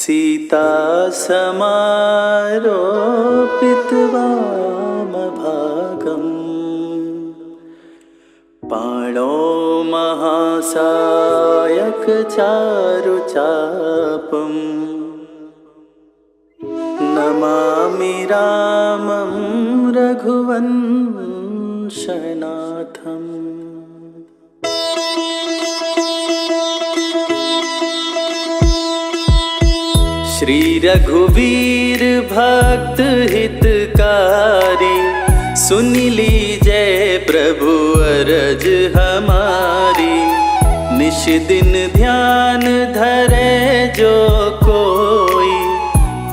सीता समारोपितवामभागम् पाणौ महासायकचारुचापम् नमामि रामं रघुवंशनाथम्। श्री रघुवीर भक्त हितकारी सुन लीजय प्रभु अरज हमारी। निश दिन ध्यान धरे जो कोई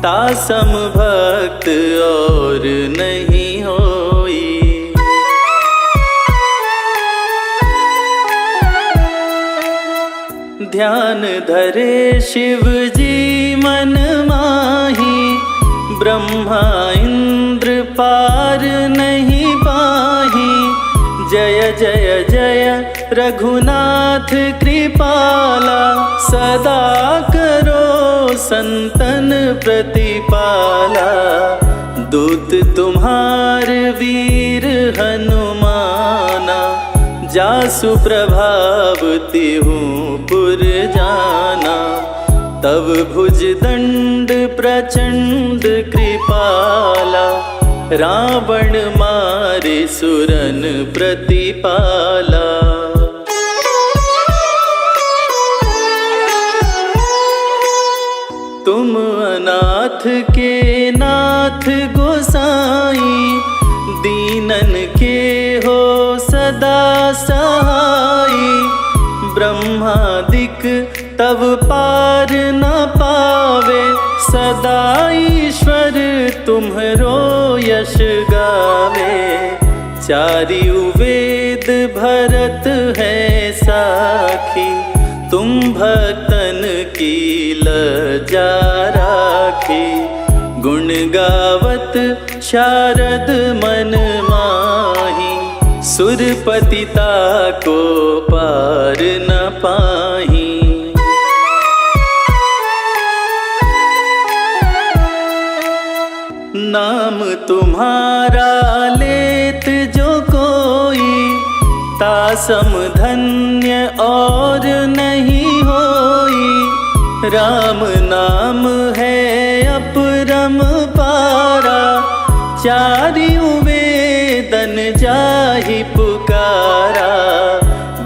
तासम भक्त और नहीं होई। ध्यान धरे शिव जी मन माही ब्रह्मा इंद्र पार नहीं पाही। जय जय जय रघुनाथ कृपाला सदा करो संतन प्रतिपाला। दूत तुम्हार वीर हनुमाना जासु प्रभाव तिहु पुर जाना। तब भुज दंड प्रचंड कृपाला रावण मारे सुरन प्रतिपाला। तुम अनाथ के नाथ गोसाई दीनन के हो सदा सहाई। ब्रह्मादिक तब पार न पावे सदा ईश्वर तुम्हरो यश गावे। चारियु वेद भरत है साखी तुम भक्तन की लज्जा राखी। गुण गावत शारद मन माही सुरपतिता को पार न पाही। नाम तुम्हारा लेत जो कोई तासम धन्य और नहीं होई। राम नाम है अपरम पारा चारियु वेदन जाहि पुकारा।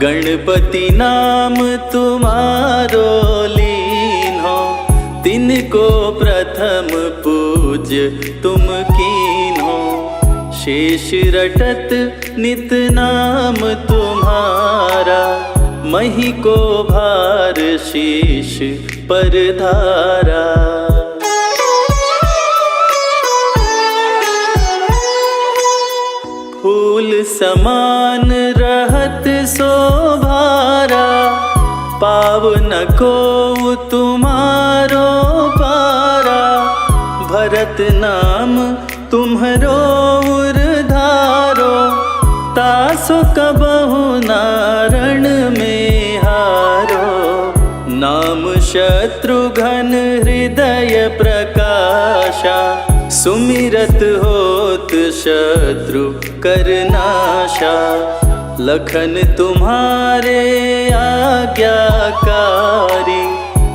गणपति नाम तुम्हारो लीन्हो तिनको प्रथम पूज्य तुम कीन्हो। शेष रटत नित नाम तुम्हारा मही को भार शीश पर धारा। फूल समान रहत शोभारा पावन को तुम्हारो पारा। भरत नाम तुम्हरो उरधारो तासो कबहु नारण में हारो। नाम शत्रुघ्न हृदय प्रकाशा सुमिरत होत शत्रु करनाशा। लखन तुम्हारे आज्ञाकारी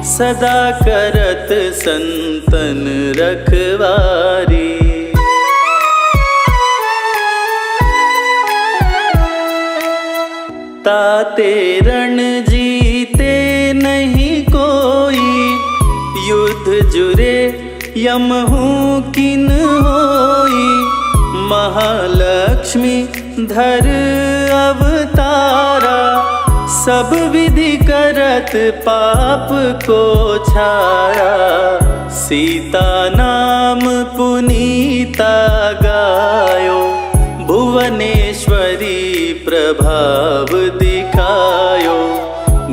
सदा करत संतन रखवारी। ताते रण जीते नहीं कोई युद्ध जुरे यमहु किन होई। महालक्ष्मी धर अवतारा सब विधि करत पाप को छाया। सीता नाम पुनीता गायो भुवनेश्वरी प्रभाव दिखायो।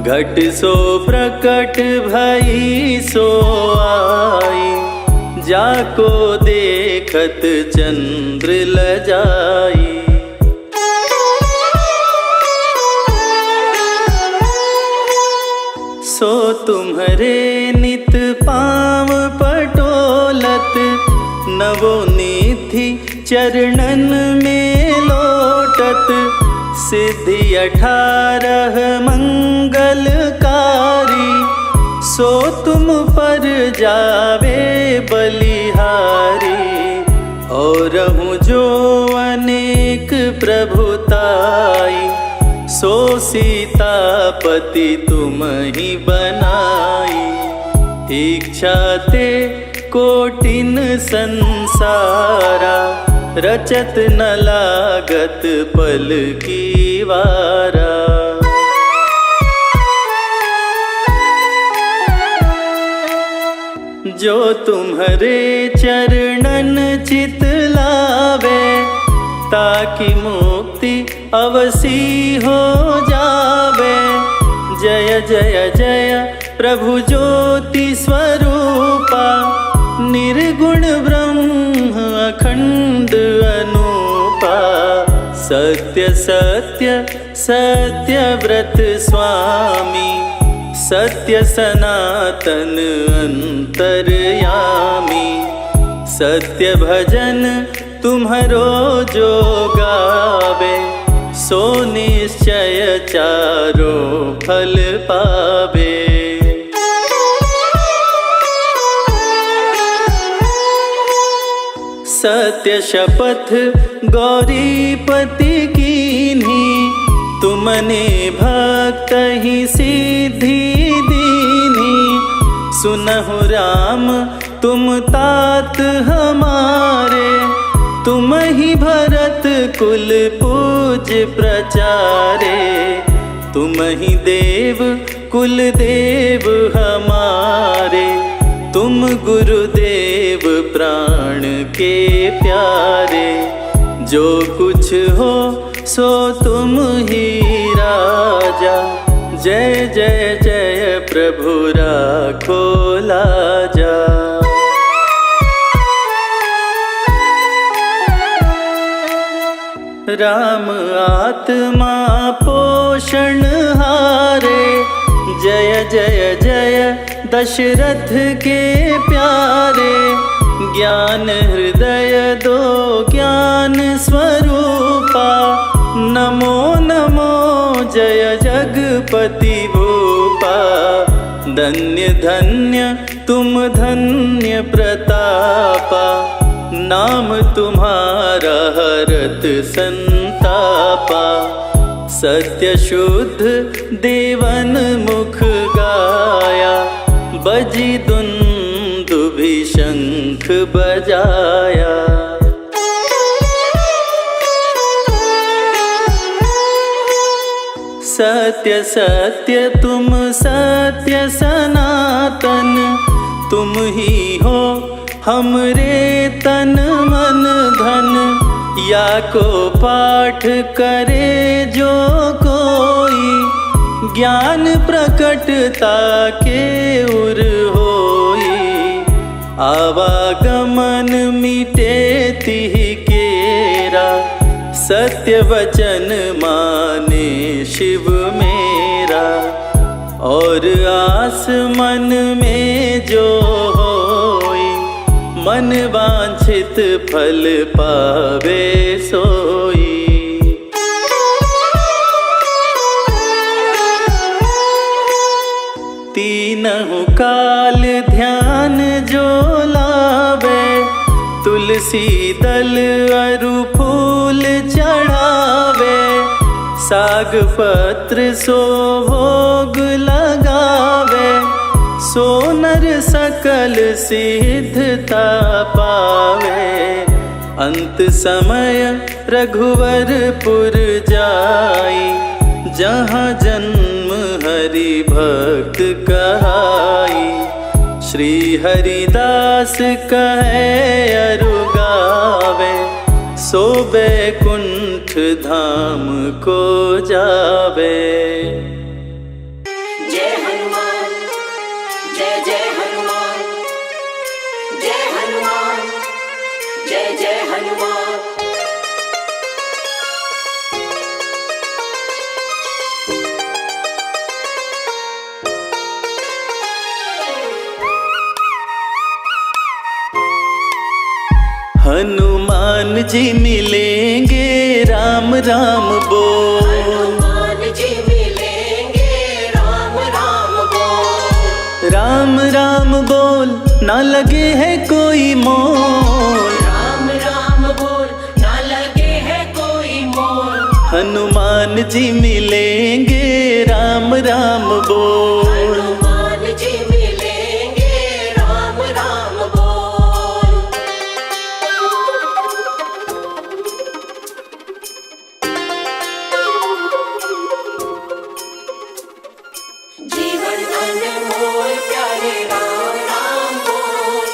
घट सो प्रकट भई सो आई जाको देखत चंद्र लजाई। सो तुम्हारे नित पाव चरणन में लोटत सिद्धि 18 मंगलकारी। सो तुम पर जावे बलिहारी। और हूँ जो अनेक प्रभुताई, सो सीतापति तुम ही बनाई। इच्छा ते कोटिन संसारा, रचत न लागत पल की वारा। जो तुम्हारे चरणन चित लावे, ताकि मुक्ति अवसी हो जावे। जय जय जय प्रभु ज्योति स्वरूपा, निर्गुण ब्रह्म अखंड अनूपा। सत्य सत्य सत्य व्रत स्वामी, सत्य सनातन अंतर्यामी। सत्य भजन तुम्हारो जो गावे, सो निश्चय चारों फल पावे। सत्य शपथ गौरीपति कीन्ही, तुमने भक्त ही सिद्धि दीन्ही। सुनहु राम तुम तात हमारे, तुम ही भरत कुल पूज प्रचारे। तुम ही देव कुल देव हमारे, तुम गुरुदेव प्राण के प्यारे। जो कुछ हो सो तुम ही राजा, जय जय जय प्रभु राखो लाजा। राम आत्मा पोषण हारे, जय जय जय दशरथ के प्यारे। ज्ञान हृदय दो ज्ञान स्वरूपा, नमो नमो जय जगपति भूपा। धन्य धन्य तुम धन्य प्रतापा, नाम तुम्हारा हरत संतापा। सत्य शुद्ध देवन मुख गाया, बजी दुंदुभि शंख बजाया। सत्य सत्य तुम सत्य सनातन, तुम ही हो हमरे तन मन धन। या को पाठ करे जो कोई, ज्ञान प्रकटता के उर होई। आवागमन मिटे तिहि केरा, सत्य वचन माने शिव मेरा। और आस मन में जो होई, मन वांछित फल पावे सोई। तीनहु काल ध्यान जो लावे, तुलसी दल अरु फूल चढ़ावे। साग पत्र सो भोग लगावे, सो नर सकल सिद्धता पावे। अंत समय रघुवरपुर जाई, जहाँ जन्म हरि भक्त कहाई। श्री हरिदास कहे अरु गावे, सो बैकुंठ धाम को जावे। जय हनुमान जय जय हनुमान, जय हनुमान जय जय हनुमान। हनुमान हनुमान जी मिलेंगे, राम राम बोल। हनुमान जी मिलेंगे, राम राम बोल। राम राम बोल, ना लगे है कोई मोल। राम राम बोल, ना लगे है कोई मोल। हनुमान जी मिलेंगे, राम राम बोल। हनुमान जी मिलेंगे, राम राम बोल। जीवन अनमोल प्यारे राम राम बोल।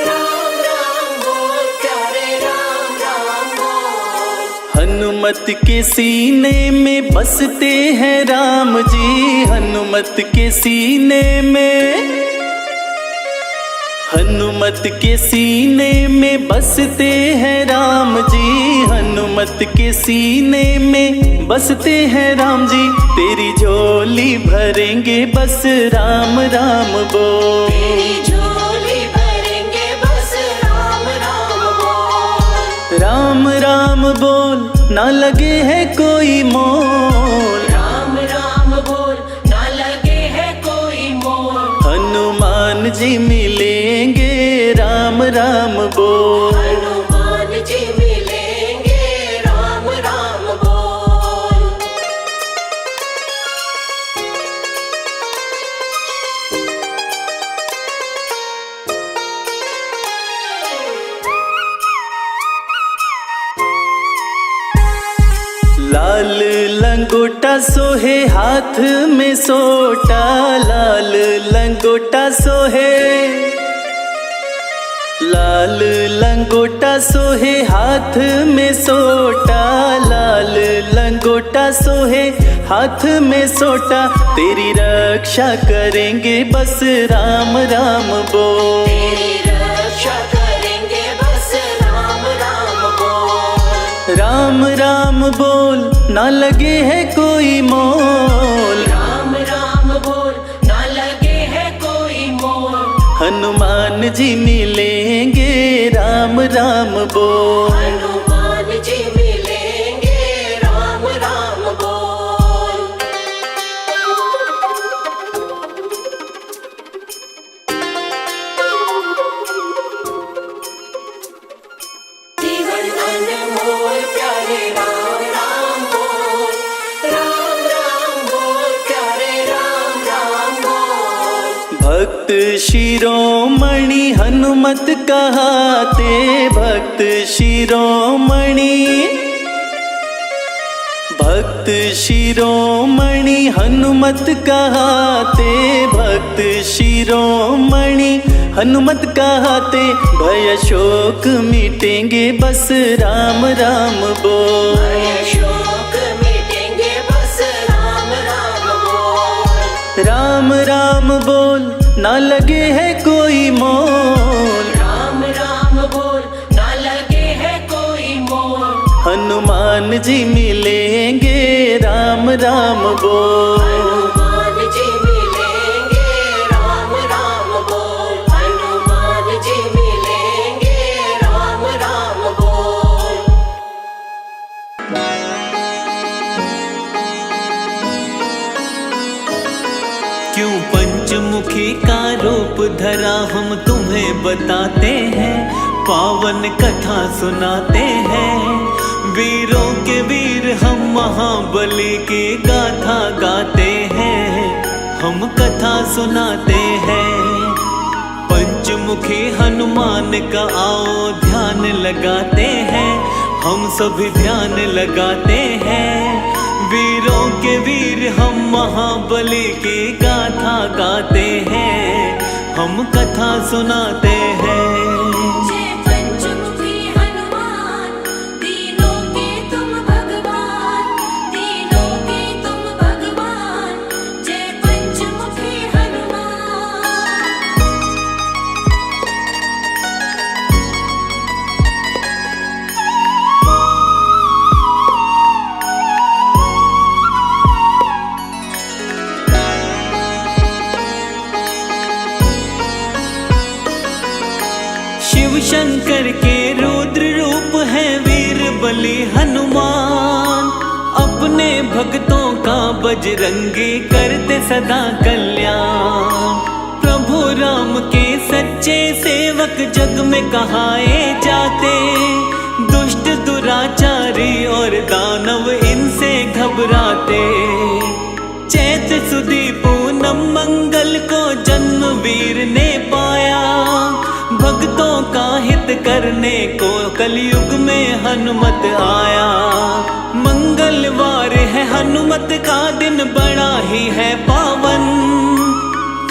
राम राम बोल प्यारे राम राम बोल। हनुमत के सीने में बसते हैं राम जी, हनुमत के सीने में, हनुमत के सीने में बसते हैं राम जी, हनुमत के सीने में बसते हैं राम जी। तेरी झोली भरेंगे बस राम राम बोल। तेरी झोली भरेंगे बस राम राम बोल। राम राम बोल, ना लगे है कोई मोल। राम राम बोल, ना लगे है कोई मोल। हनुमान जी मिलेंगे, राम राम बोल। हनुमान जी मिलेंगे, राम राम बोल। लाल लंगोटा सोहे हाथ में सोटा, लाल लंगोटा सोहे, लाल लंगोटा सोहे हाथ में सोटा, लाल लंगोटा सोहे हाथ में सोटा। तेरी रक्षा करेंगे बस राम राम बोल। तेरी रक्षा करेंगे बस राम राम बोल। राम राम बोल, ना लगे है कोई मोल। राम राम बोल, ना लगे है कोई मोल। हनुमान जी मिलेंगे, राम राम बोल। हनुमान जी मिलेंगे, राम राम बोल। जीवन अनमोल प्यारे राम राम बोल। राम राम बोल प्यारे राम राम बोल। भक्त शिरोमणि हनुमत कहाते, भक्त शिरोमणि, भक्त शिरोमणि हनुमत कहाते, भक्त शिरोमणि हनुमत कहाते। भय शोक मिटेंगे बस राम राम बोल। भय शोक मिटेंगे बस राम राम बोल। राम राम बोल, ना लगे है कोई मोल। राम राम बोल, ना लगे है कोई मोल। हनुमान जी मिलेंगे, राम राम बोल। हनुमान जी मिलेंगे, राम राम बोल। हनुमान जी मिलेंगे, राम राम बोल। क्यों पंचमुखी का रूप धरा हम तुम्हें बताते हैं, पावन कथा सुनाते हैं। वीरों के वीर हम महाबली की गाथा गाते हैं, हम कथा सुनाते हैं। पंचमुखी हनुमान का आओ ध्यान लगाते हैं, हम सभी ध्यान लगाते हैं। वीरों के वीर हम महाबली की गाथा गाते हैं, हम कथा सुनाते हैं। जय पंचमुखी हनुमान, तीनों के तुम भगवान, तीनों के तुम भगवान। जय पंचमुखी हनुमान। शिव शंकर के रुद्र रूप है वीर बलि हनुमान। अपने भक्तों का बजरंगी करते सदा कल्याण। प्रभु राम के सच्चे सेवक जग में कहाए जाते। दुष्ट दुराचारी और दानव इनसे घबराते। चैत सुदी पूनम मंगल को जन्म वीर ने पाया। भक्तों का हित करने को कलयुग में हनुमत आया। मंगलवार है हनुमत का दिन बड़ा ही है पावन।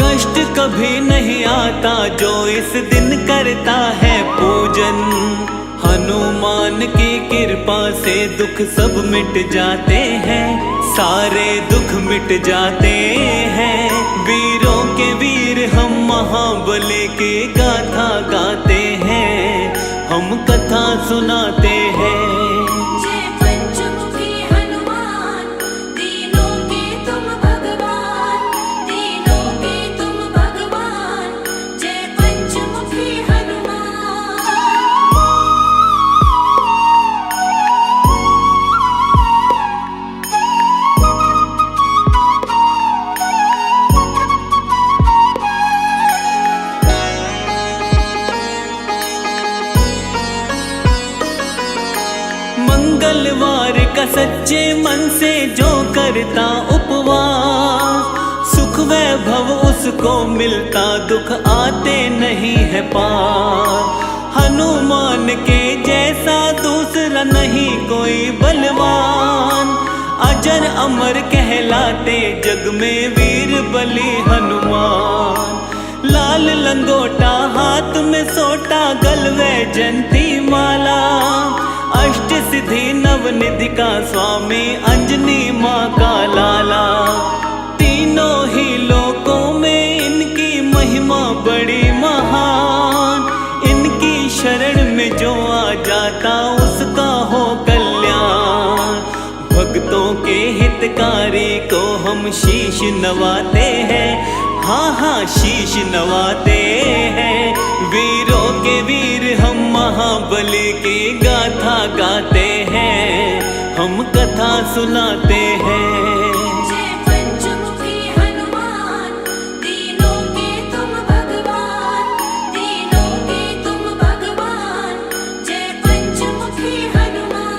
कष्ट कभी नहीं आता जो इस दिन करता है पूजन। हनुमान की कृपा से दुख सब मिट जाते हैं। सारे दुख मिट जाते हैं। वीरों के वीर हम महाबली की गाथा गाते हैं। हम कथा सुनाते हैं। जय पंचमुखी हनुमान, तीनों के तुम भगवान, तीनों के तुम भगवान। जय पंचमुखी हनुमान। मंगलवार का सच्चे मन से जो करता उपवास। सुख वैभव उसको मिलता, दुख आते नहीं है पार। हनुमान के जैसा दूसरा नहीं कोई बलवान। अजर अमर कहलाते जग में वीर बलि हनुमान। लाल लंगोटा हाथ में सोटा, गलवे जंती माला। अष्ट सिद्धि नवनिधि का स्वामी, अंजनी माँ का लाला। तीनों ही लोकों में इनकी महिमा बड़ी महान। इनकी शरण में जो आ जाता उसका हो कल्याण। भक्तों के हितकारी को हम शीश नवाते हैं। हाँ हाँ शीश नवाते हैं। वीरों के वीर हम महाबली की गाथा गाते हैं। हम कथा सुनाते हैं। जय पंचमुखी हनुमान, तीनों के तुम भगवान, तीनों के तुम भगवान। जय पंचमुखी हनुमान।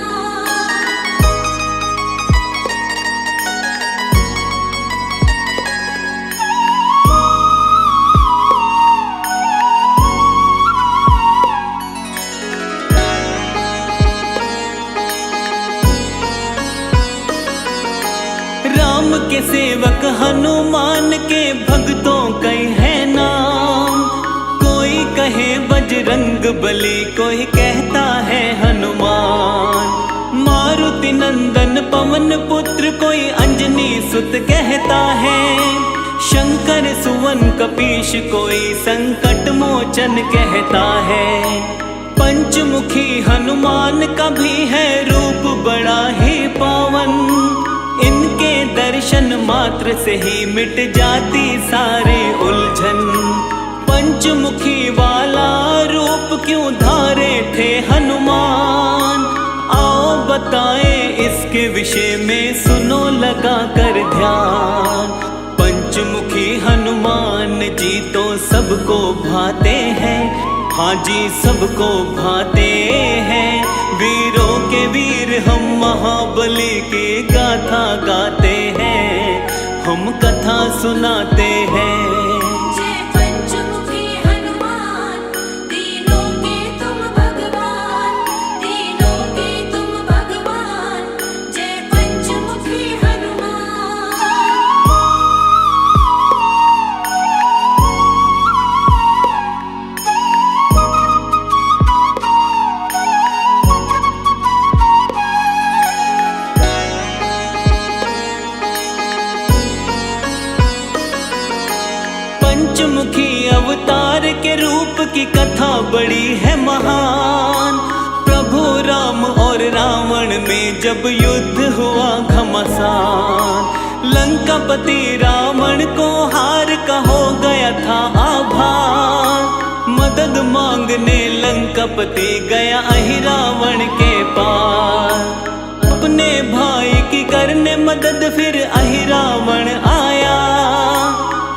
राम के सेवक हनुमान के भक्तों कई है नाम। कोई कहे बजरंग बली, कोई कहता है हनुमान। मारुति नंदन पवन पुत्र, कोई अंजनी सुत कहता है। शंकर सुवन कपीश, कोई संकट मोचन कहता है। पंचमुखी हनुमान का भी है रूप बड़ा ही पावन। इनके दर्शन मात्र से ही मिट जाती सारे उलझन। पंचमुखी वाला रूप क्यों धारे थे हनुमान? आओ बताए इसके विषय में, सुनो लगा कर ध्यान। पंचमुखी हनुमान जी तो सबको भाते हैं। हाँ जी सबको भाते हैं। वीरों के वीर हम महाबली की गाथा गाते हैं। हम कथा सुनाते हैं। जय पंचमुखी हनुमान, तीनों के तुम भगवान, तीनों के तुम भगवान। जय पंचमुखी हनुमान। पंचमुखी अवतार के रूप की कथा बड़ी है महान। प्रभु राम और रावण में जब युद्ध हुआ घमासान। लंकापति रावण को हार का हो गया था आभार। मदद मांगने लंकापति गया अहिरावण के पास। अपने भाई की करने मदद फिर अहिरावण आया।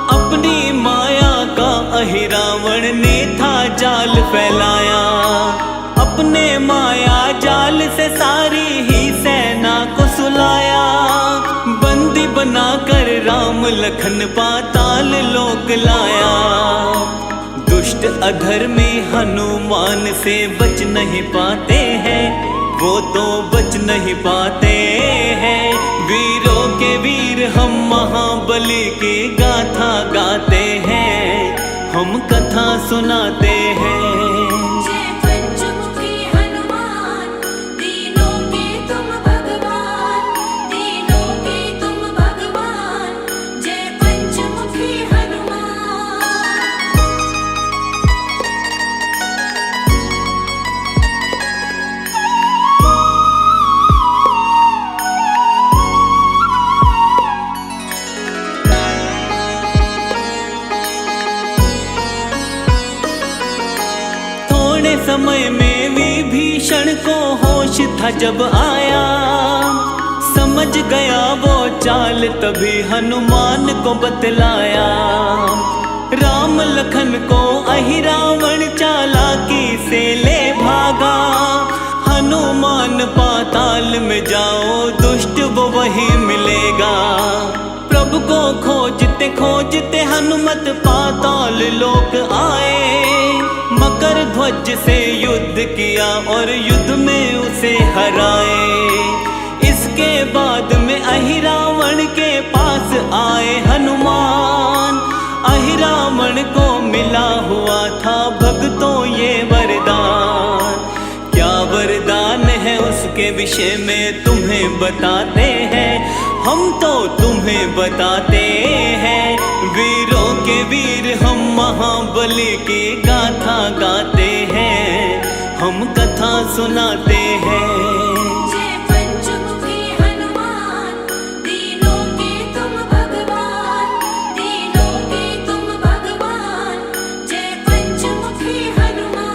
अपनी माया का अहिरावण ने था जाल फैलाया। अपने माया जाल से सारी ही सेना को सुलाया। बंदी बनाकर राम लखन पाताल लोक लाया। दुष्ट अधर्मी हनुमान से बच नहीं पाते हैं, वो तो बच नहीं पाते हैं। वीरों के वीर हम महाबली की गाथा गाते हैं, हम कथा सुनाते हैं। जय पंचमुखी हनुमान, तीनों के तुम भगवान, तीनों के तुम भगवान। जय पंचमुखी हनुमान। थोड़े समय में विभीषण को होश था जब आया। समझ गया वो चाल तभी हनुमान को बतलाया। राम लखन को अहिरावण चालाकी से ले भागा। हनुमान पाताल में जाओ दुष्ट वो वही मिलेगा। प्रभु को खोजते खोजते हनुमत पाताल लोक आए। मकर ध्वज से युद्ध किया और युद्ध में उसे हराए। इसके बाद में अहिरावण के पास आए हनुमान। अहिरावण को मिला हुआ था भक्तों ये वरदान। क्या वरदान है उसके विषय में तुम्हें बताते हैं, हम तो तुम्हें बताते हैं। वीरों के वीर हम महाबली की गाथा गाते हैं, हम कथा सुनाते हैं। जय पंचमुखी हनुमान, तीनों के तुम भगवान, तीनों के तुम भगवान। जय पंचमुखी हनुमान।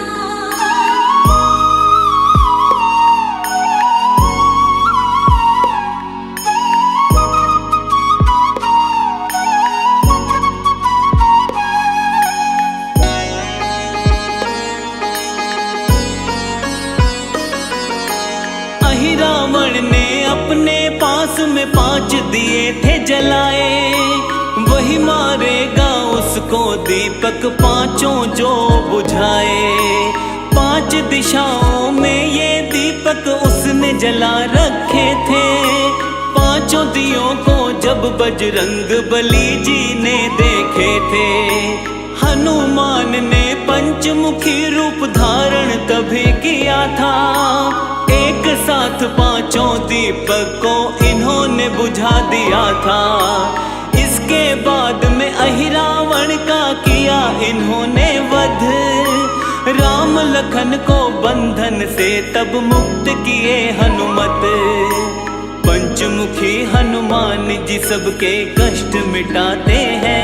अहिरावण ने अपने पास में 5 दिए थे जलाए। वही मारेगा उसको दीपक पांचों जो बुझाए। 5 दिशाओं में ये दीपक उसने जला रखे थे। 5 दियों को जब बजरंग बली जी ने देखे थे। हनुमान ने पंचमुखी रूप धारण तभी किया था। एक साथ 5 दीपक को इन्होंने बुझा दिया था। इसके बाद में अहिरावण का किया इन्होंने वध। राम लखन को बंधन से तब मुक्त किए हनुमत। पंचमुखी हनुमान जी सबके कष्ट मिटाते हैं,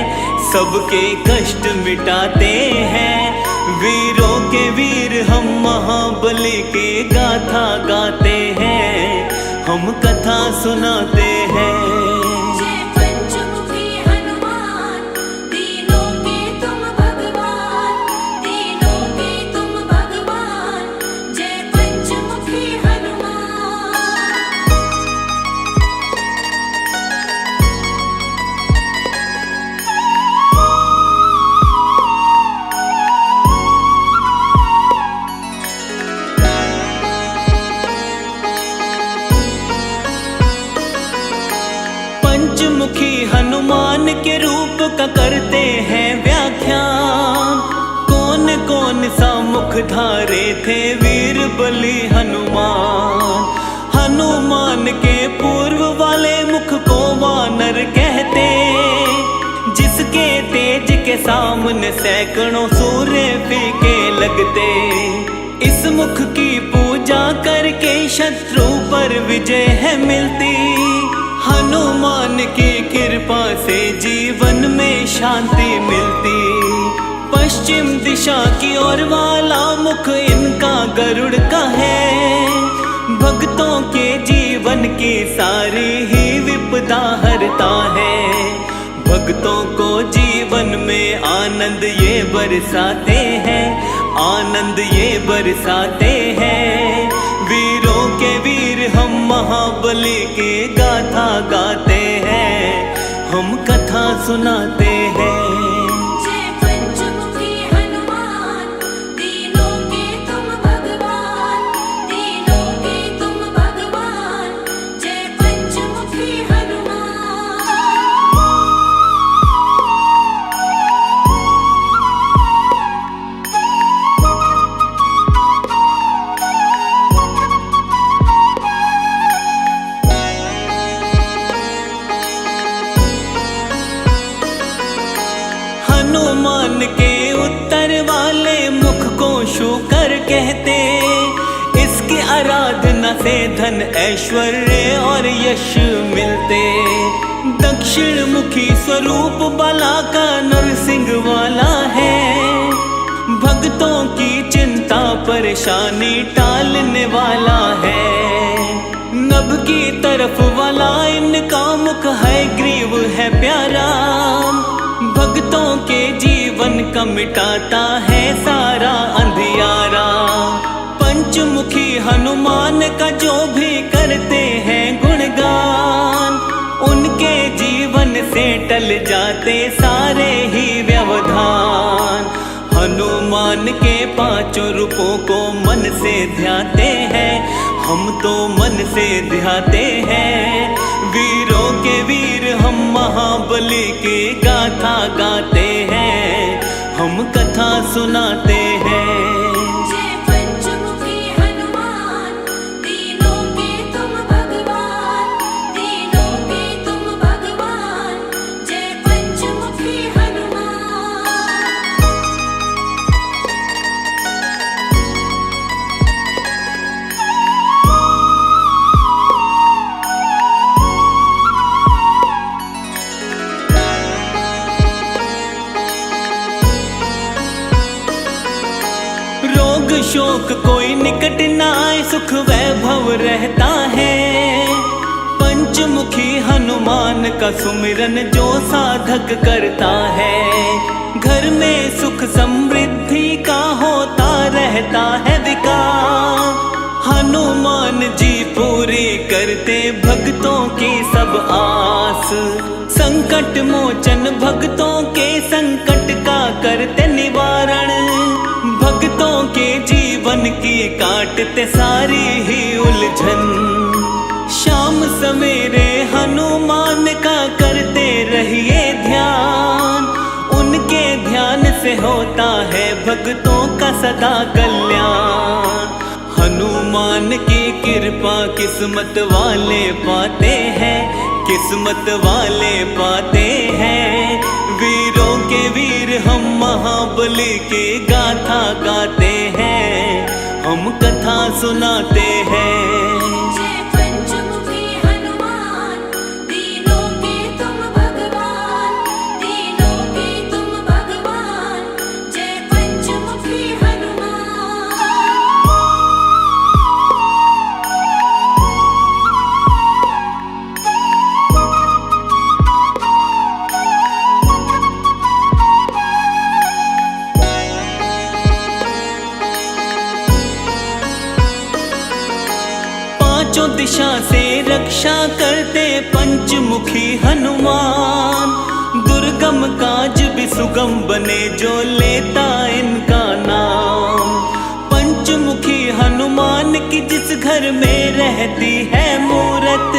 सबके कष्ट मिटाते हैं। वीरों के वीर हम महाबली की गाथा गाते हैं, हम कथा सुनाते हैं। जय पंचमुखी हनुमान, तीनों के तुम भगवान, तीनों के तुम भगवान। जय पंचमुखी हनुमान। पंचमुखी हनुमान के रूप का करते हैं व्याख्यान। कौन कौन सा मुख धारे थे वीर बली हनुमान। हनुमान के पूर्व वाले मुख को वानर कहते। जिसके तेज के सामने सैकड़ों सूर्य फीके लगते। इस मुख की पूजा करके शत्रु पर विजय है मिलती। हनुमान की कृपा से जीवन में शांति मिलती। पश्चिम दिशा की ओर वाला मुख इनका गरुड़ का है। भक्तों के जीवन की सारी ही विपदा हरता है। भक्तों को जीवन में आनंद ये बरसाते हैं, आनंद ये बरसाते हैं। वीरों के वीर हम महाबली की गाथा गाते हैं, हम कथा सुनाते हैं। जय पंचमुखी हनुमान, तीनों के तुम भगवान, तीनों के तुम भगवान। जय पंचमुखी हनुमान। हनुमान के उत्तर वाले मुख को शूकर कहते। इसकी आराधना से धन ऐश्वर्य और यश मिलते। दक्षिण मुखी स्वरूप बाला का नरसिंह वाला है। भक्तों की चिंता परेशानी टालने वाला है। नभ की तरफ वाला इनका मुख है, ग्रीव है प्यारा। भक्तों के जीवन का मिटाता है सारा अंधियारा। पंचमुखी हनुमान का जो भी करते हैं गुणगान, उनके जीवन से टल जाते सारे ही व्यवधान। हनुमान के पांचों रूपों को मन से ध्याते हैं, हम तो मन से ध्याते हैं। वीरों के वीर हम महाबली की गाथा गाते हैं, हम कथा सुनाते हैं। जय पंचमुखी हनुमान, तीनों के तुम भगवान, तीनों के तुम भगवान। जय पंचमुखी हनुमान। रोग शोक कोई निकट न आए, सुख वैभव रहता है। पंचमुखी हनुमान का सुमिरन जो साधक करता है, घर में सुख समृद्धि का होता रहता है विकास। हनुमान जी पूरी करते भक्तों की सब आस। संकट मोचन भक्तों के संकट का करते निवारण। भक्तों के जीवन की काटते सारी ही उलझन। शाम सवेरे हनुमान का करते रहिए ध्यान। उनके ध्यान से होता है भक्तों का सदा कल्याण। हनुमान की कृपा किस्मत वाले पाते हैं, किस्मत वाले पाते हैं। वीरों के वीर हम महाबली की गाथा गाते हैं, हम कथा सुनाते हैं। जय पंचमुखी हनुमान, तीनों के तुम भगवान, तीनों के तुम भगवान। जय पंचमुखी हनुमान। पांचों दिशा से रक्षा करते पंचमुखी हनुमान। दुर्गम काज भी सुगम बने जो लेता इनका नाम। पंचमुखी हनुमान की जिस घर में रहती है मूरत,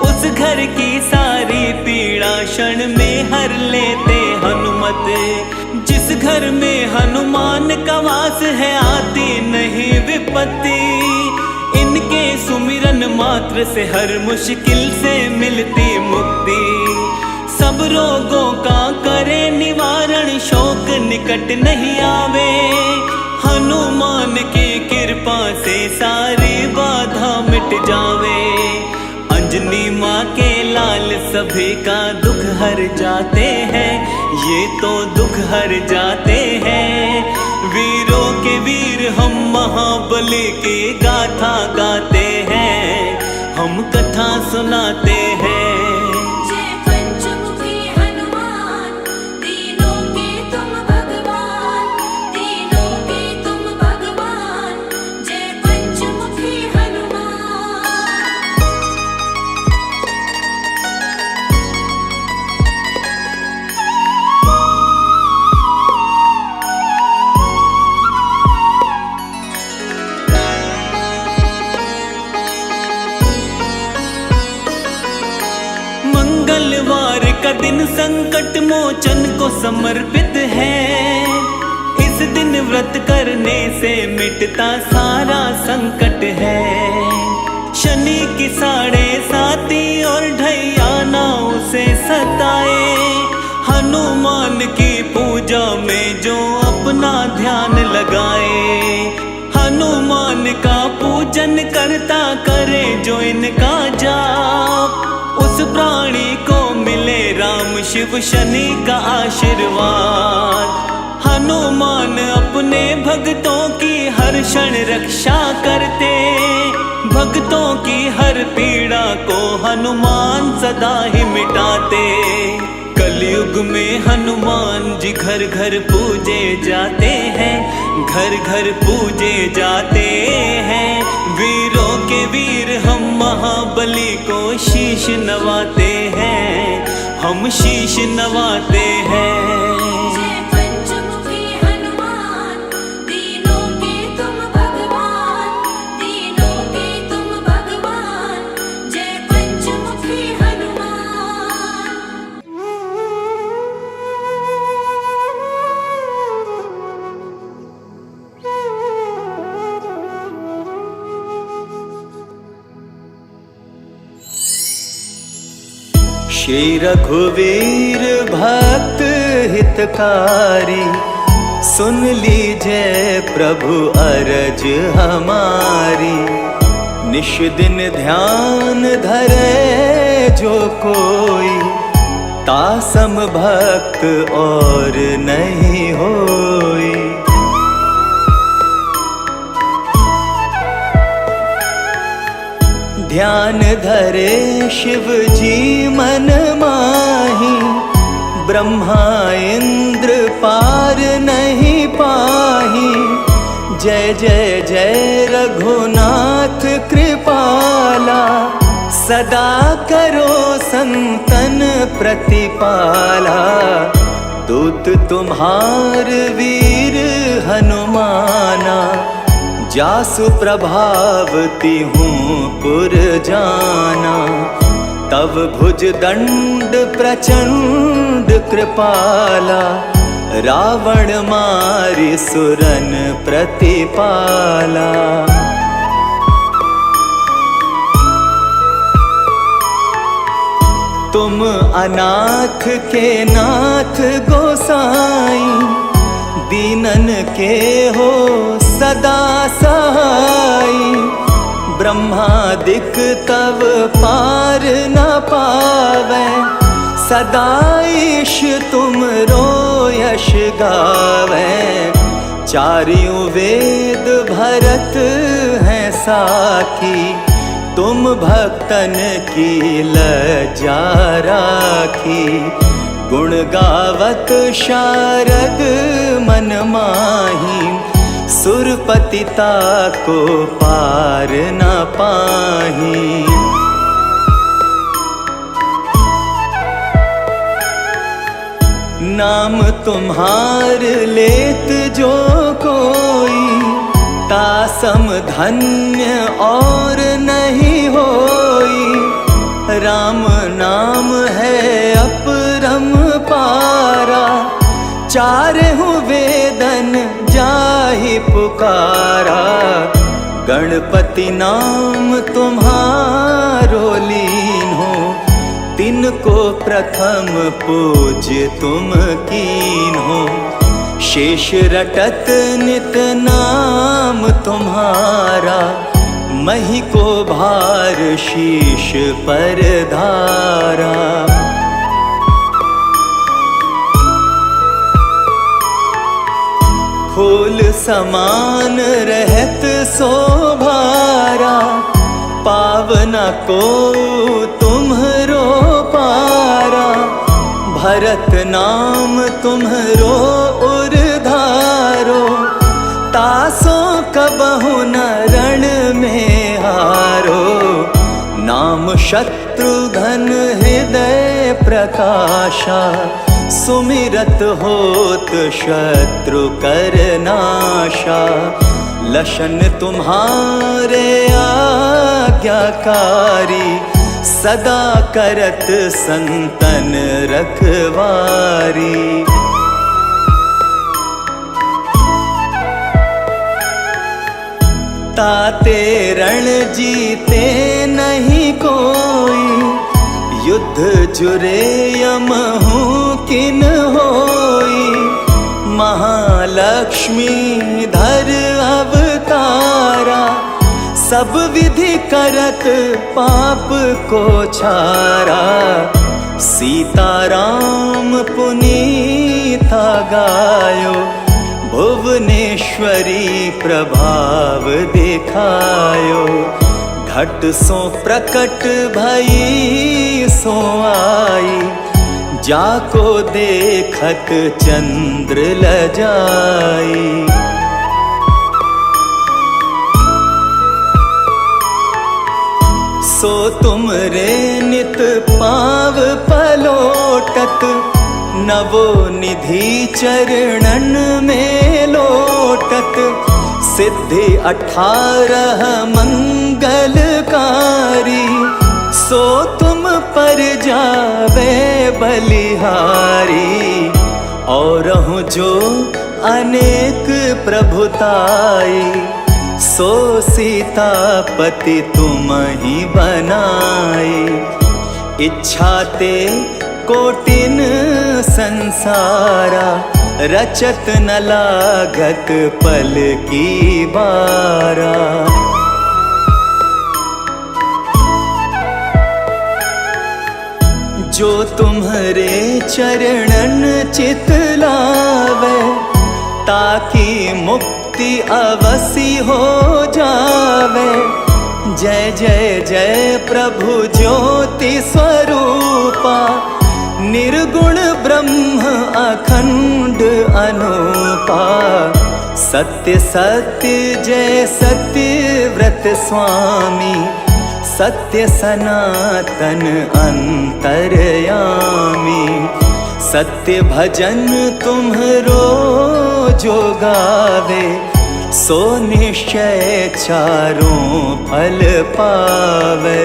उस घर की सारी पीड़ा क्षण में हर लेते हनुमत। जिस घर में हनुमान का वास है आती नहीं विपत्ति। इनके सुमिरन मात्र से हर मुश्किल से मिलती मुक्ति। सब रोगों का करे निवारण, शोक निकट नहीं आवे। हनुमान की कृपा से सारी बाधा मिट जावे। अंजनी माँ के लाल सभी का दुख हर जाते हैं, ये तो दुख हर जाते हैं। वीरों के वीर हम महाबली की गाथा गाते हैं, हम कथा सुनाते हैं। जय पंचमुखी हनुमान, तीनों के तुम भगवान, तीनों के तुम भगवान। जय पंचमुखी हनुमान। मंगलवार का दिन संकट मोचन को समर्पित है। इस दिन व्रत करने से मिटता सारा संकट है। शनि की 7.5 और ढैया ना उसे सताए। हनुमान की पूजा में जो अपना ध्यान लगाए, हनुमान का पूजन करता करे जो इनका जाप, उस प्राणी को मिले राम शिव शनि का आशीर्वाद। हनुमान अपने भक्तों की हर क्षण रक्षा करते, भक्तों की हर पीड़ा को हनुमान सदा ही मिटाते। कलयुग में हनुमान जी घर घर पूजे जाते हैं, घर घर पूजे जाते हैं। वीरों के वीर हम महाबली को शीश नवाते हैं, हम शीश नवाते हैं। जय पंचमुखी हनुमान, तीनों के तुम भगवान, तीनों के तुम भगवान। जय पंचमुखी हनुमान। श्री रघुवीर भक्त हितकारी, सुन लीजिए प्रभु अरज हमारी। निश दिन ध्यान धरे जो कोई, तासम भक्त और नहीं होई। ध्यान धरे शिव जी मन माही, ब्रह्मा इंद्र पार नहीं पाही। जय जय जय रघुनाथ कृपाला, सदा करो संतन प्रतिपाला। दूत तुम्हार वीर हनुमाना, जासु प्रभावती हूँ पुर जाना। तव भुज दंड प्रचंड कृपाला, रावण मारि सुरन प्रतिपाला। तुम अनाथ के नाथ गोसाई, दीनन के हो सदा सहाई। ब्रह्मादिक तव पार न पावै, सदा ईश तुम रो यश गावै। चारियों वेद भरत हैं साखी, तुम भक्तन की लज्जा राखी। गुण गावत शारद मन माही, सुरपतिता को पार न पाही। नाम तुम्हार लेत जो कोई, तासम धन्य और नहीं होई। राम नाम है अपरम पारा, चारहु वेदन जाहि पुकारा। गणपति नाम तुम्हारो लीन हो, तिनको प्रथम पूज्य तुम कीन हो। शेष रटत नित नाम तुम्हारा, मही को भार शीश पर धारा। फूल समान रहत शोभारा, पावना को तुम्हरो पारा, भरत नाम तुम्हरो उर्धारो, तासो कबहु न रण में हारो, नाम शत्रुघ्न हृदय प्रकाशा, सुमिरत होत शत्रु कर नाशा, लशन तुम्हारे आज्ञाकारी, सदा करत संतन रखवारी। ताते रण जीते नहीं कोई, युद्ध जुरे यमहु किन होई, महालक्ष्मी धर अवतारा, सब विधि करत पाप को छारा, सीताराम पुनीता गायो, भुवनेश्वरी प्रभाव दिखायो, घट सो प्रकट भई सो आई, जाको देखत चंद्र लजाई। सो तुम रे नित पाव पलोटत, नवो निधि चरणन में लोटत, सिद्धि 18 मंगलकारी, सो तुम पर जावे बलिहारी, और जो अनेक प्रभुताई, सो सीतापति तुम ही बनाई, इच्छा ते कोटिन संसारा, रचत न लागत पल की बारा। जो तुम्हारे चरणन चित लावे, ताकि मुक्ति अवसी हो जावे, जय जय जय प्रभु ज्योति स्वरूपा, निर्गुण ब्रह्म अखंड अनूपा, सत्य सत्य जय सत्य व्रत स्वामी, सत्य सनातन अंतर्यामी, सत्य भजन तुम्हरो जो गावे, सो निश्चय चारों फल पावे।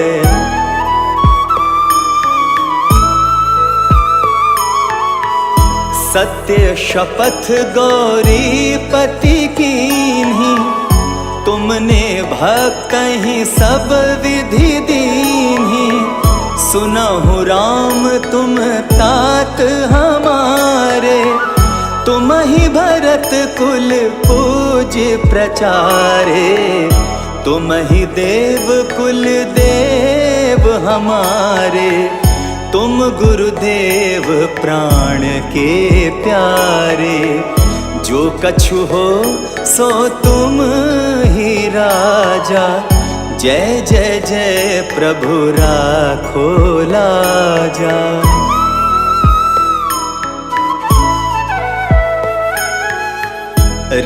सत्य शपथ गौरीपति कीन्ही, तुमने भक्त ही सब विधि दीन्ही, सुनहु राम तुम तात हमारे, तुम ही भरत कुल पूज प्रचारे, तुम ही देव कुल देव हमारे, तुम गुरुदेव प्राण के प्यारे, जो कछु हो सो तुम ही राजा, जय जय जय प्रभु राखो लाजा।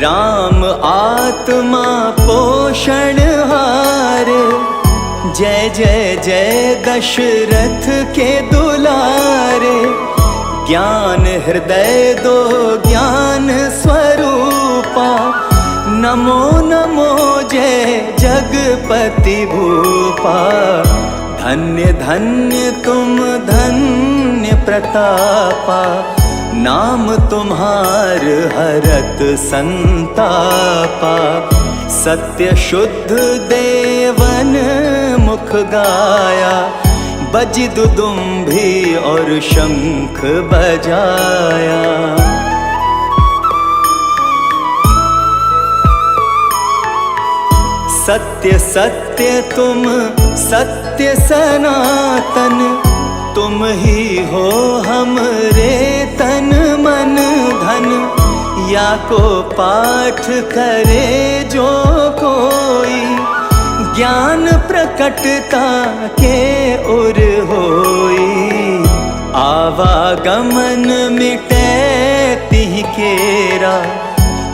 राम आत्मा पोषण हारे, जय जय जय दशरथ के दुलारे, ज्ञान हृदय दो ज्ञान स्वरूपा, नमो नमो जय जगपति भूपा, धन्य धन्य तुम धन्य प्रतापा, नाम तुम्हार हरत संतापा, सत्य शुद्ध देवन मुख गाया, बजि दुदुम्भी और शंख बजाया। सत्य सत्य तुम सत्य सनातन, तुम ही हो हमरे तन मन धन, या को पाठ करे जो कोई, ज्ञान प्रकटता के उर होई। आवागमन मिटे तिह केरा,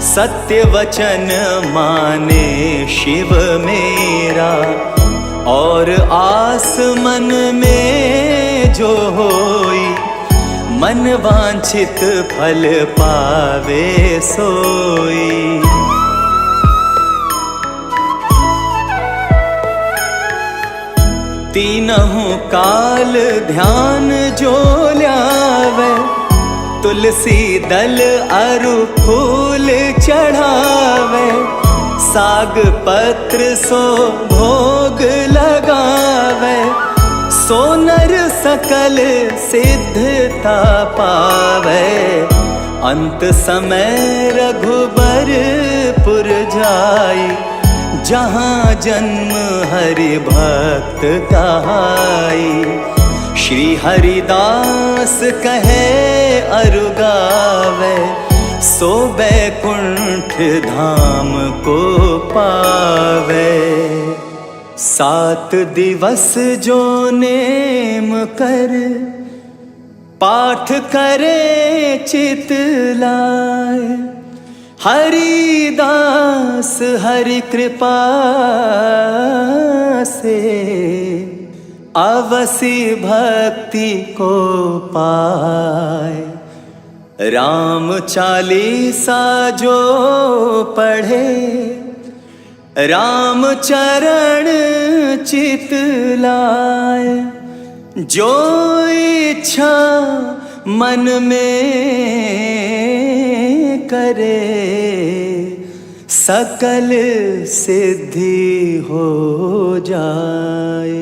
सत्य वचन माने शिव मेरा। और आस मन में जो होई, मन वांछित फल पावे सोई। तीनहु काल ध्यान जो ल्यावे, तुलसी दल अरु फूल चढ़ावे। साग पत्र सो भोग लगावे, सोनर सकल सिद्धता पावे। अंत समय रघुबरपुर जाई, जहाँ जन्म हरि भक्त कहाई। श्री हरिदास कहे अरु गावे, सो बैकुंठ धाम को पावे। 7 दिवस जो नेम कर, पाठ करे चित लाए। हरिदास हरि कृपा से, अवसि भक्ति को पाए। राम चालीसा जो पढ़े, राम चरण चित लाए। जो इच्छा मन में करे, सकल सिद्धि हो जाए।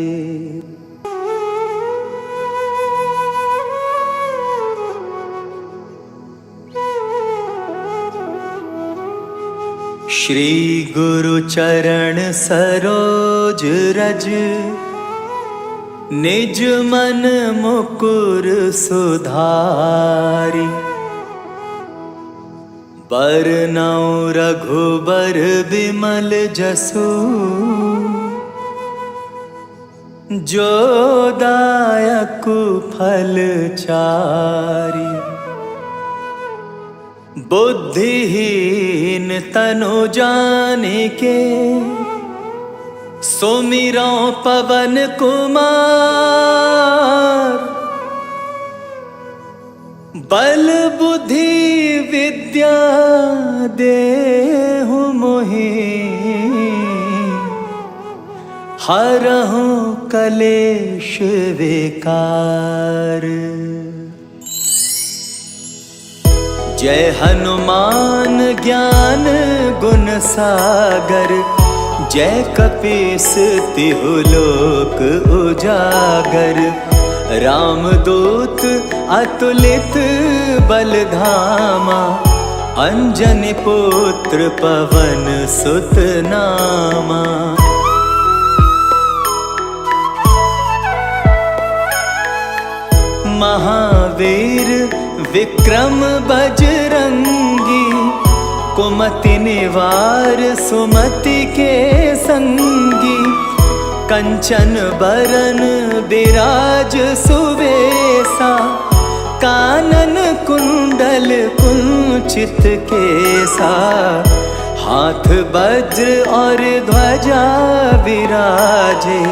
श्री गुरु चरण सरोज रज, निज मन मुकुर सुधारी। बरनउँ रघुबर बिमल जसु, जो दायक फल चारी। बुद्धिहीन तनु जानिके, सुमिरौ पवन कुमार। बल बुद्धि विद्या देहु मोहि, हरहु कलेश विकार। जय हनुमान ज्ञान गुण सागर, जय कपीस तिहु लोक उजागर। रामदूत अतुलित बल धामा, अंजनी पुत्र पवन सुत नामा। महावीर विक्रम बजरंगी, कुमति निवार सुमति के संगी। कंचन बरन बिराज सुवेसा, कानन कुंडल कुंचित केसा। हाथ वज्र और ध्वजा विराजे,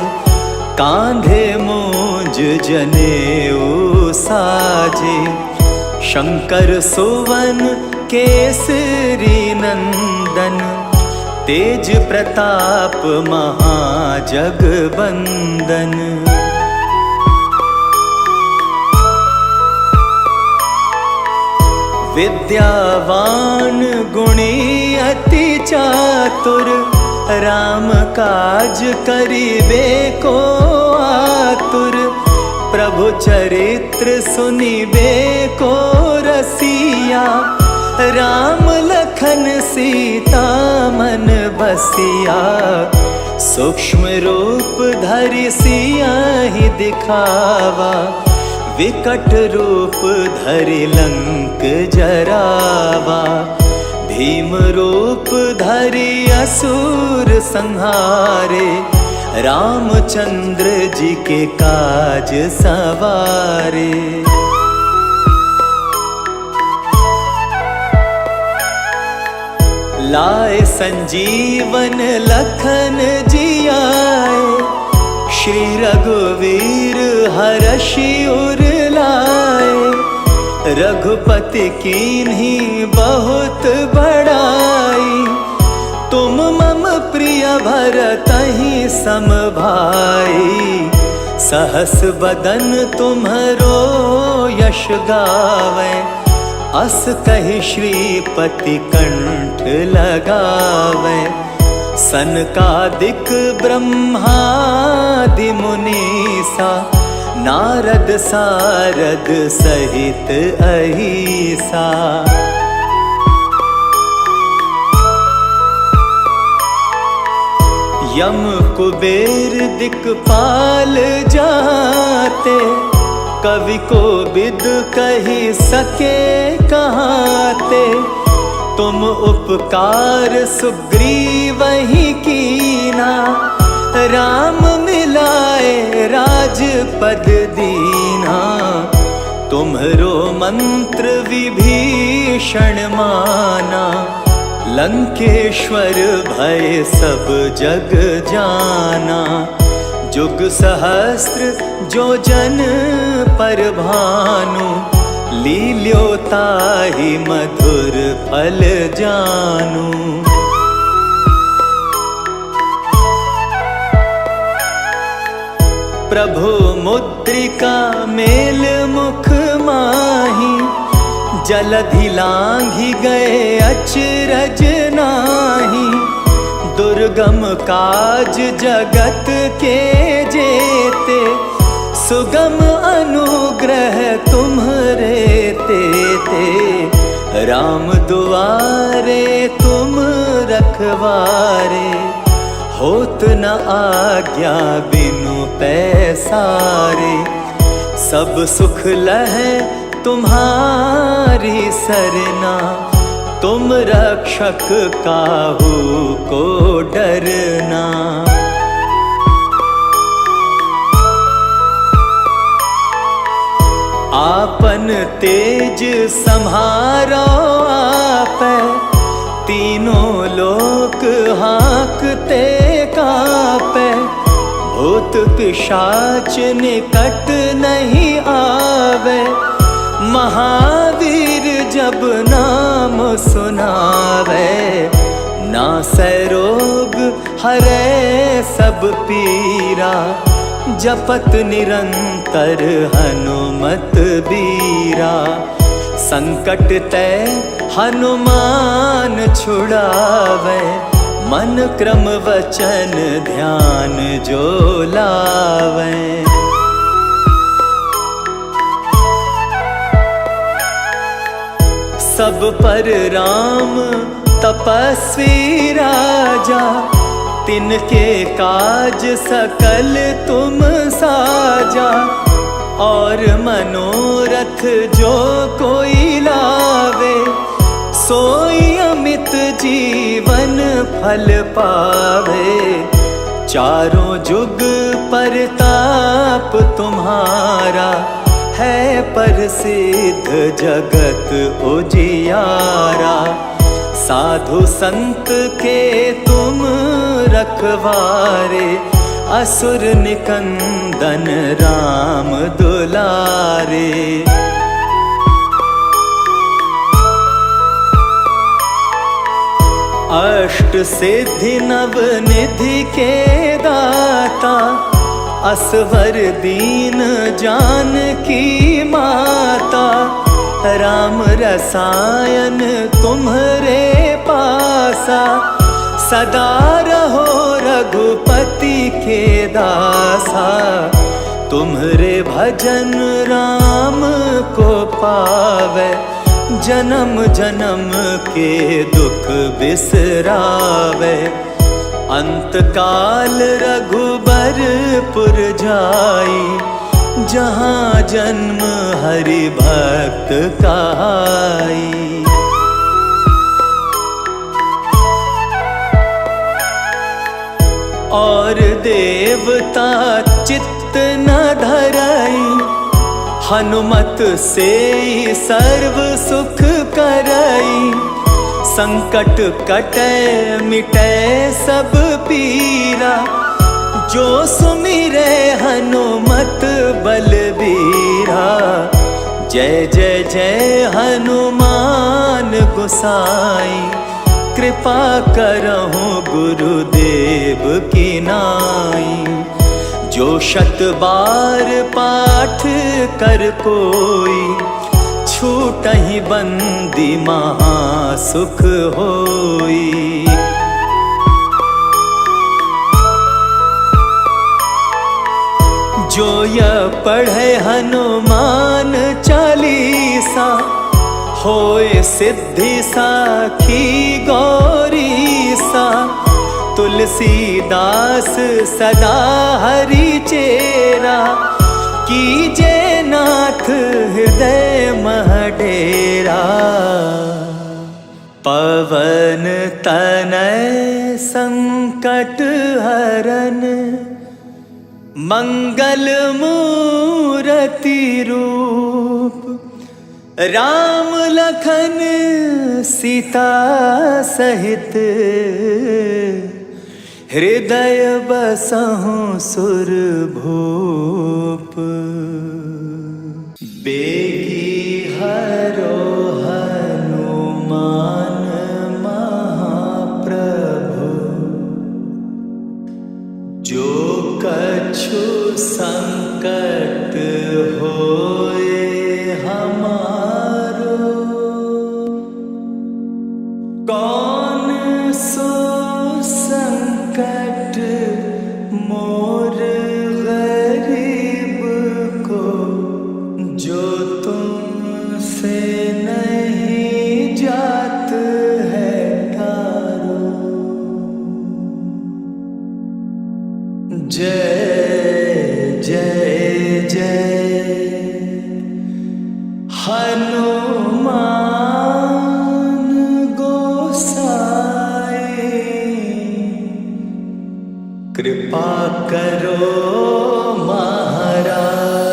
कांधे मूंज जनेऊ साजे। शंकर सुवन केसरी नंदन, तेज प्रताप महाजगबंदन। विद्यावान गुणी अति चातुर, राम काज करिबे को आतुर। प्रभु चरित्र सुनिबे को रसिया, राम लखन सीता मन बसिया। सूक्ष्म रूप धरि सियाहि दिखावा, विकट रूप धरि लंक जरावा। भीम रूप धरि असुर संहारे, रामचंद्र जी के काज सवारे। लाए संजीवन लखन जी आए, श्री रघुवीर हरषि उर लाए। रघुपति कीन्ही बहुत बड़ाई, तुम मम प्रिय भरतहि सम भाई। सहस बदन तुम्हरो यश गावे, अस कहि श्रीपति कंठ लगावे। सनकादिक ब्रह्मादि मुनीसा, नारद सारद सहित अहिसा। यम कुबेर दिक्पाल जाते, कवि को बिद कही सके कहाते। तुम उपकार सुग्रीवहि कीना, राम मिलाए राजपद दीना। तुम्हरो मंत्र विभीषण माना, लंकेश्वर भय सब जग जाना। जुग सहस्त्र जो जन पर भानु, लील्योताहि मधुर फल जानु। प्रभु मुद्रिका मेल मुख माही, जलधि लांघि गए अचरज नाही। दुर्गम काज जगत के जेते, सुगम अनुग्रह तुम्हरे तेते। राम दुआरे तुम रखवारे, होत न आज्ञा बिनु पैसारे। सब सुख लहै तुम्हारी सरना, तुम रक्षक काहू को डरना। आपन तेज सम्हारो आपै, तीनों लोक हाँकते कापै। भूत पिशाच निकट नहीं आवे, महावीर जब नाम सुनावे। नासै रोग हरै सब पीरा, जपत निरंतर हनुमत बीरा। संकट ते हनुमान छुड़ावे, मन क्रम वचन ध्यान जो लावे। सब पर राम तपस्वी राजा, तिनके काज सकल तुम साजा। और मनोरथ जो कोई लावे, सोई अमित जीवन फल पावे। चारों जुग परताप तुम्हारा, है प्रसिद्ध जगत उजियारा। साधु संत के तुम रखवारे, असुर निकंदन राम दुलारे। अष्ट सिद्धि नव निधि के दाता, असवर दीन जानकी माता। राम रसायन तुम्हरे पासा, सदा रहो रघुपति के दासा। तुम्हरे भजन राम को पावे, जन्म जन्म के दुख बिसरावे। अंत काल रघुबरपुर जाई, जहाँ जन्म हरि भक्त कहाई। और देवता चित्त न धरई, हनुमत से सर्व सुख करई। संकट कटे मिटे सब पीरा, जो सुमिरे हनुमत बलबीरा। जय जय जय हनुमान गोसाई, कृपा करहु गुरुदेव की नाई। जो 100 बार पाठ कर कोई, छूटहि बंदी महा सुख होई। जो यह पढ़े हनुमान चालीसा, होए सिद्धि साखी गौरीसा। तुलसीदास सदा हरि चेरा, कीजे नाथ हृदय मह डेरा। पवन तनय संकट हरन, मंगल मूरति रूप। राम लखन सीता सहित, हृदय बसहु सुरभूप। बेगी हरो हनुमान महाप्रभु, जो कछु संकट होए हमारो। कौन सो संकट मोर गरीब को, जो तुमसे नहीं जात है तारो। जय जय जय हनुमान गोसाई, कृपा करो महाराज।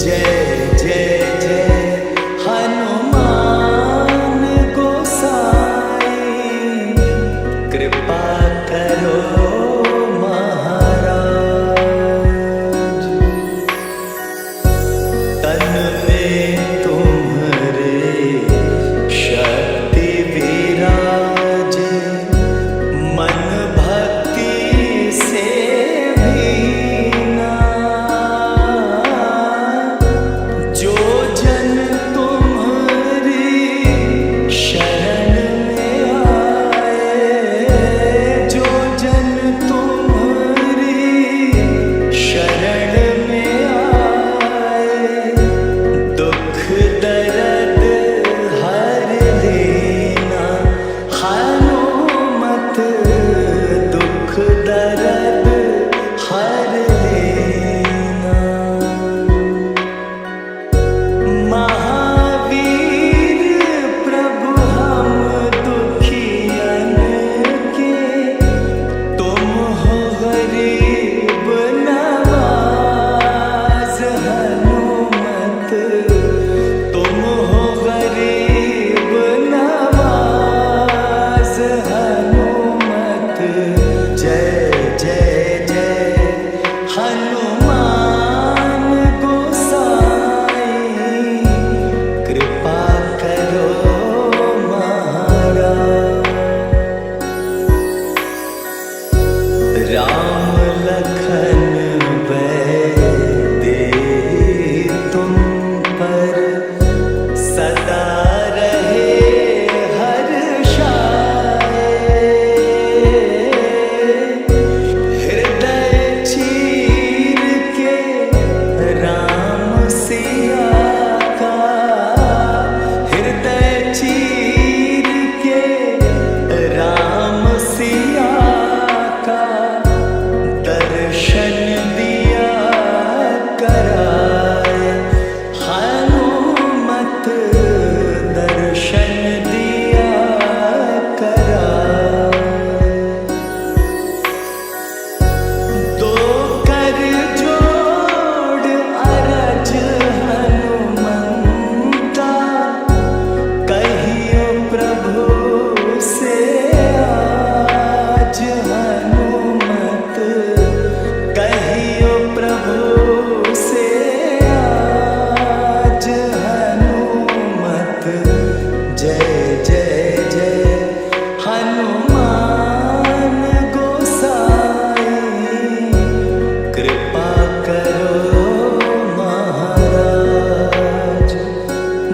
जय जय जय हनुमान गोसाई, कृपा करो महाराज। तन में तुम्हारे शक्ति विराज, मन भक्ति से भीना। जो जन तुम्हारी शरण में आए, हनुमान गोसाई कृपा करो महाराज।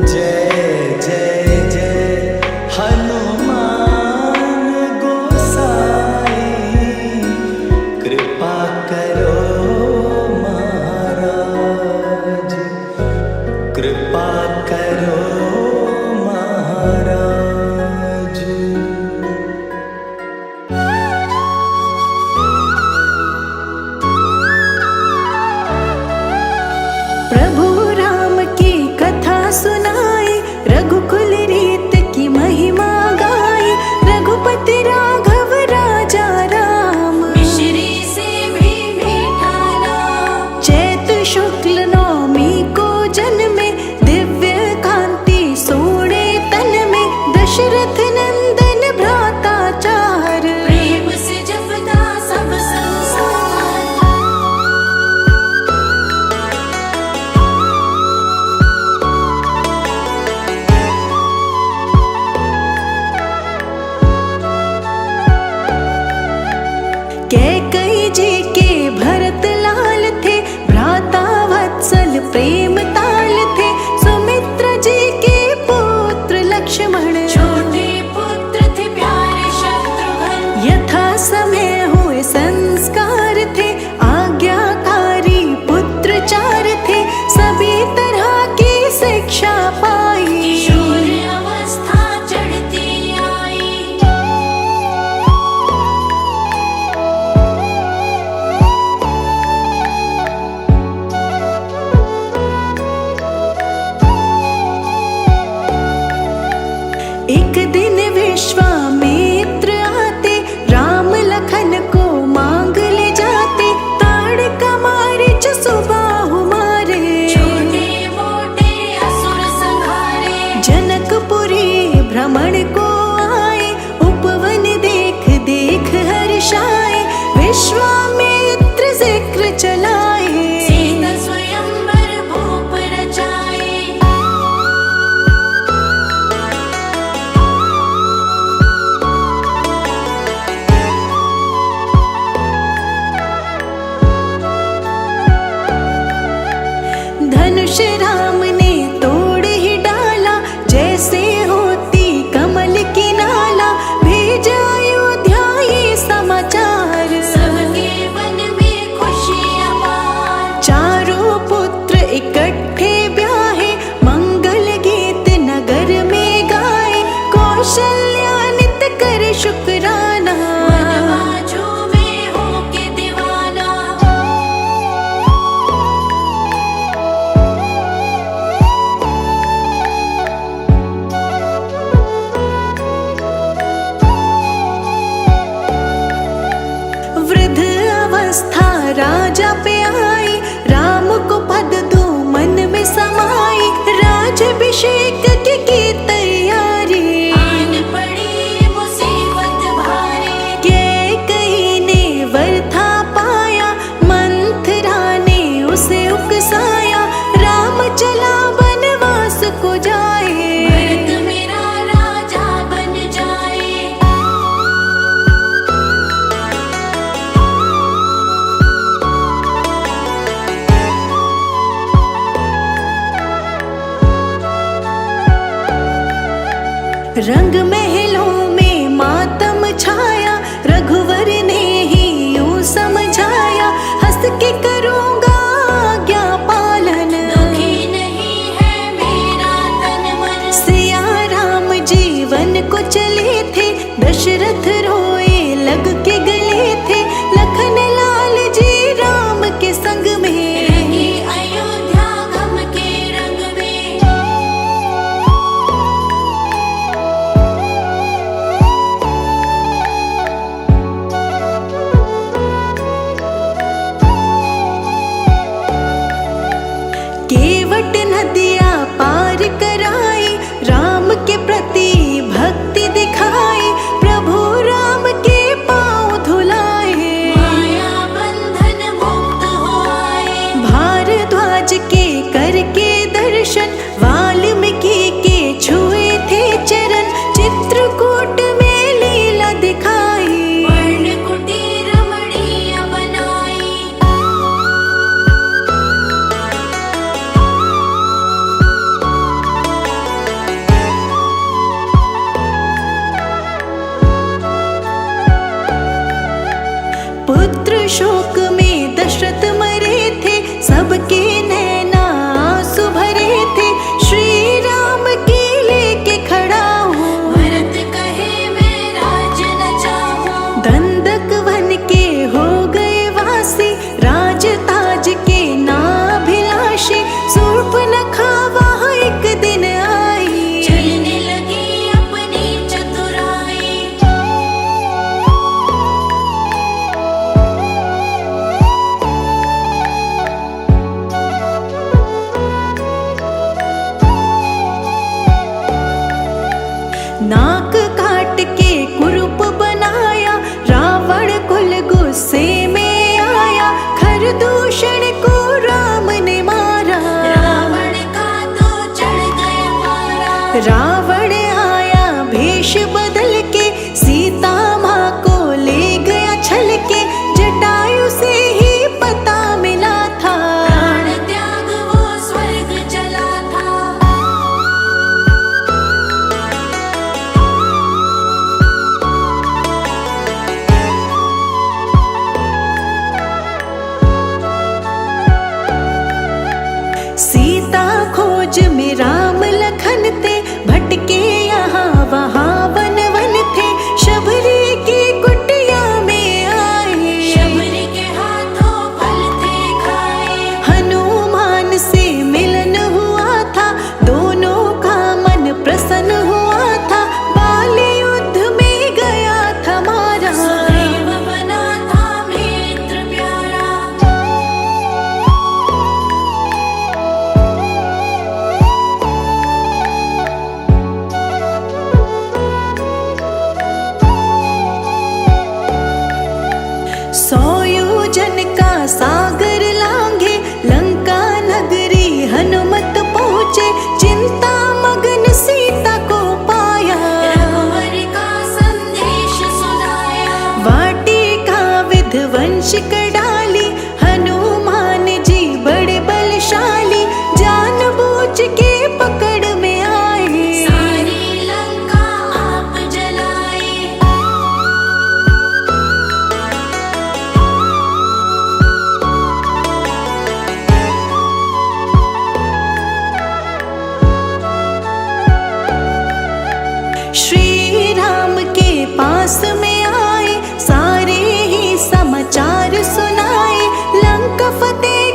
जय जय जय हनुमान गोसाई कृपा करो महाराज, कृपा करो महाराज। प्रभु राम की कथा सुनाई, रघुकुल रीत की महिमा गाई। रघुपति राघव राजा राम, मिश्री से भी मीठा नाम। चैत शुक्ल नवमी को जन्मे, दिव्य कांति सोड़े तन में। दशरथ नंदन भ्राता चार, प्रेम से जपता सब संसार। कैकेयी जी के भरत लाल थे, भ्राता वत्सल प्रेम ताल थे। सुमित्र जी के पुत्र लक्ष्मण, छोटे पुत्र थे प्यारे शत्रुघ्न। यथा समय हुए संस्कार थे, आज्ञाकारी पुत्र चार थे। सभी तरह की शिक्षा पाई, किशोर अवस्था चढ़ती आई। एक दिन विश्वामित्र आते, राम लखन को मांग ले जाते। ताड़का मारीच सुबाहु मारे, छोटे मोटे असुर संहारे। जनकपुरी भ्रमण को आए। उपवन देख देख हर्षाए, विश्वामित्र जिक्र चलाए। सीता स्वयंवर भूप रचाए। धनुष राम ने तोड़ ही डाला, जैसे होती कमल की नाला। भेजा अयोध्या ये समाचार, सबके मन में खुशी अपार। चारों पुत्र इकट्ठे ब्याहे। मंगल गीत नगर में गाए, कौशल्या नित करे शुक्राना। मन बाजू में होके दीवाना। वृद्ध अवस्था राजा पे आई, राम को पद दो मन में समाई। राजाभिषेक की तैयारी, आन पड़ी मुसीबत भारी। कैकेयी ने वर था पाया, मंथरा ने उसे उकसाया। राम चला वनवास को जाए, भरत मेरा राजा बन जाए। रंग महलों में मातम छाया। रघुवर ने ही यूं समझाया, हंस के करूँगा आज्ञा पालन। दुखी नहीं है मेरा तन मन। सिया राम जीवन को चले थे, दशरथ रोए लग के गले थे। लखन लाल जी राम के संग में, रंगी अयोध्या गम के रंग में। केवट नदिया पार कराई, राम के प्रति भक्ति दिखाई। प्रभु राम के पाँव धुलाए, पुत्र शोक में दशरथ मरे थे, सबके नैना आंसू भरे थे। श्री राम की लेके खड़ा हूँ, भरत कहे मैं राज न चाहूं। दंडक वन के हो गए वासी, राज ताज के नाभिलाषी। शूर्पणखा वहाँ एक दिन आई, चलने लगी अपनी चतुराई। नाक काट के कुरूप बनाया, रावण कुल गुस्से में आया। खरदूषण को राम ने मारा, रावण का तो चढ़ गया पारा। रावण आया भेष बदल के, सीता माँ को ले गया छल के। जटायु से ही पता मिला था, प्राण त्याग वो स्वर्ग चला था। सीता खोज में राम लखन थे, भटके यहाँ वहाँ वन वन थे। शबरी की कुटिया में आए, शबरी के हाथों फल थे खाए। हनुमान से मिलन हुआ था, दोनों का मन प्रसन्न हुआ था। बाल युद्ध में गया था मारा, सुग्रीव बना था मित्र प्यारा। सौ योजन का सागर लांघे, लंका नगरी हनुमत पहुँचे। चिंता मगन सीता को पाया, रघुवर का संदेश सुनाया। वाटिका विध्वंस कर डाली। हनुमान जी बड़े बलशाली, जानबूझ के पकड़ में आए। सारी लंका आप जलाए। श्री राम के पास में आए, सारे ही समाचार सुनाए। लंका फतेह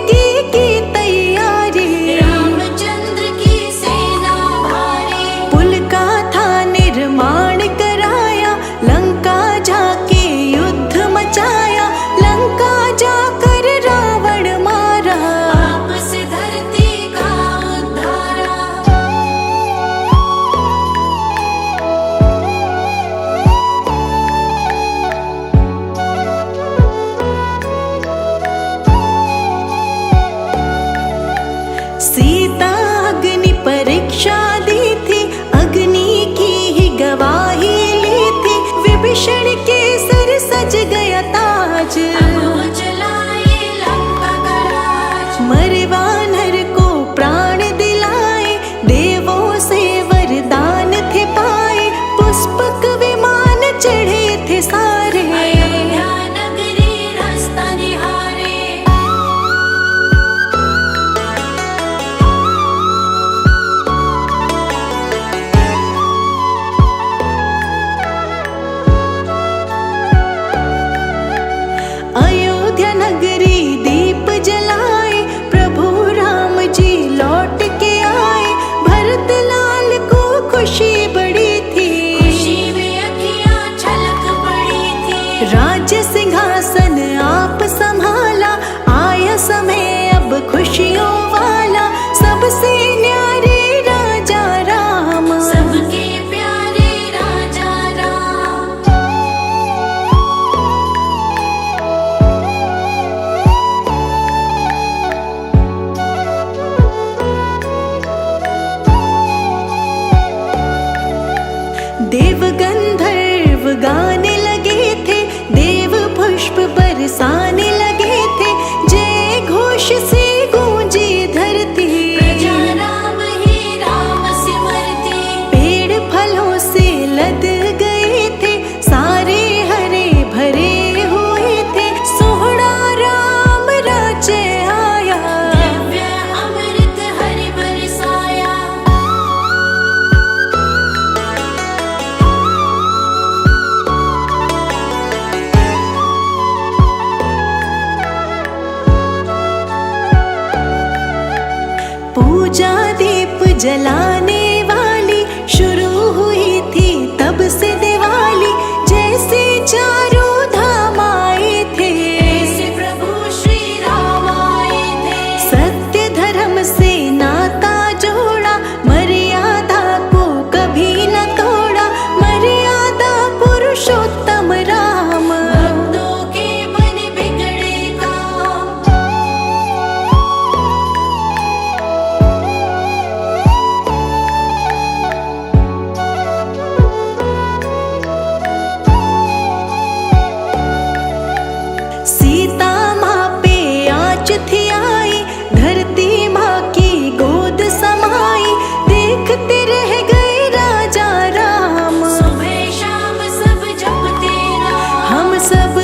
की तैयारी, रामचंद्र की सेना भारी। पुल का था निर्माण कराया, लंका जाके युद्ध मचाया। लंका जाकर रावण मारा, आप से धरती का उद्धारा। सीता अग्नि परीक्षा दी थी, अग्नि की ही गवाही ली थी। विभीषण के सर सज गया ताज, अब वो चलाए लंका का राज। मरे वानर को प्राण दिलाए, देवों से वरदान थे पाए। पुष्पक विमान चढ़े थे सारे, अयोध्या नगरी रास्ता निहारे। अयोध्या नगरी दीप जलाए, प्रभु राम जी लौट के आए। भरत लाल को खुशी बड़ी थी, खुशी में अखियाँ छलक पड़ी थी। राज्य सिंहासन आप संभाला। आया समय अब खुशियों वाला, सबसे न्यारे राजा राम। सबके प्यारे राजा राम। देव गंधर्व गाने लगे थे, देव पुष्प बरसाने लगे थे। जय घोष से गूंजी जलाने वाली शुरू हुई थी तब से दिवाली। जैसे चारों धाम आए थे ऐसे प्रभु श्री राम आए थे। सत्य धर्म से नाता जोड़ा, मर्यादा को कभी न तोड़ा। मर्यादा पुरुषोत्तम राम, भक्तों के मन बिगड़े काम। सीता माँ पे आँच थी आई, धरती माँ की गोद समाई। देखते रह गए राजा राम, सुबह शाम सब जपते राम। हम सब